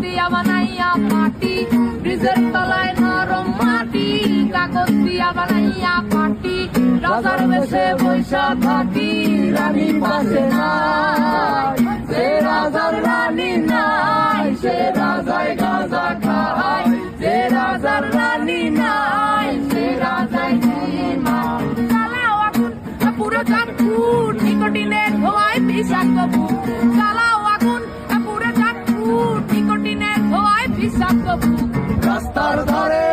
দিয়া বানাইয়া পাটি, ব্রিজের তলায় নরম মাটি, কাগজ দিয়া বানাইয়া পাটি, রাজার বেশে বৈশা থাকি, রানী পাশে নাই, সে রাজার রানী নাই, সে রাজায় গাঁজা খায়, যে রাজার রানী নাই, সে রাজায় জিমায়। চালাও আগুন পুরো চাঁদপুর, নিকোটিনের ধোঁয়ায় বিষাক্ত বুক, চালাও আগুন পুরো চাঁদপুর, নিকোটিনের ধোঁয়ায় বিষাক্ত বুক। রাস্তার ধারে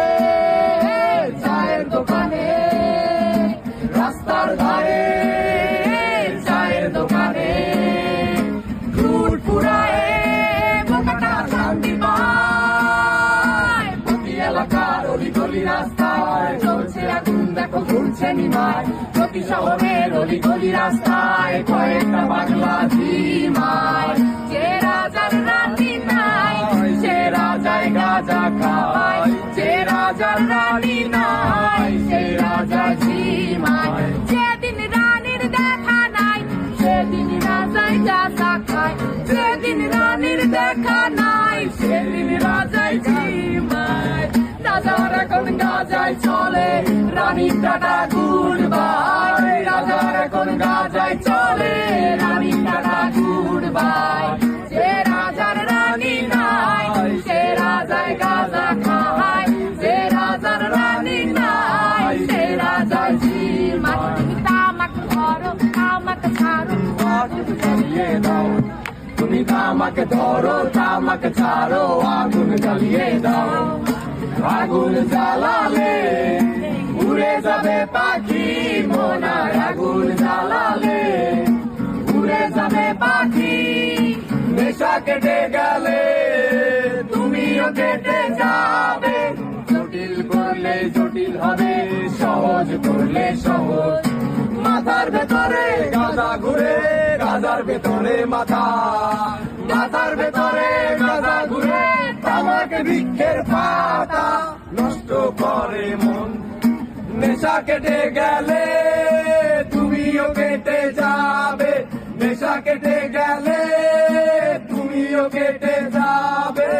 চায়ের দোকানে, রাস্তার ধারে চায়ের দোকানে, ঘুর ফুরায় বোকাটা শান্তি পায়, প্রতি এলাকার অলিগলি রাস্তায় চলছে আগুন দেখো ঘুরছে নিমায়, প্রতি শহরের অলিগলি রাস্তায় কয়েকটা পাগলা ঝিমায়, যে রাজার রানী নাই, সে রাজায় গাঁজা খায়, যে রাজার রানী নাই, সে রাজা ঝিমায়। যেদিন রানীর দেখা নাই, সেদিন রাজায় গাঁজা খায়, যেদিন রানীর দেখা নাই, সেদিন রাজায় ঝিমায়। রাজার এখন গাঁজায় চলে, রানীর টাটা গুড বাই, রাজার এখন গাঁজায় চলে, রানীর টাটা গুড বাই। যে রাজার রানী নাই, সে রাজায় গাঁজা খায়, যে রাজার রানী নাই, সে রাজায় ঝিমায়। তুমি তামাক ধরো, তামাক ছাড়ো, আগুন জ্বালিয়ে দাও, তুমি তামাক ধরো, তামাক ছাড়ো, আগুন জ্বালিয়ে দাও। আগুন জ্বালালে উড়ে যাবে পাখি মোনার, আগুন জ্বালালে উড়ে যাবে পাখি, নেশা কেটে গেলে তুমিও কেটে যাবে, জটিল করলে জটিল হবে, সহজ করলে সহজ। মাথার ভেতরে গাঁজা ঘুরে, গাঁজার ভেতরে মাথা, মাথার ভেতরে গাঁজা ঘুরে, তামাক বৃক্ষের পাতা নষ্ট করে মন, নেশা কেটে গেলে তুমিও কেটে যাবে, নেশা কেটে গেলে তুমিও কেটে যাবে।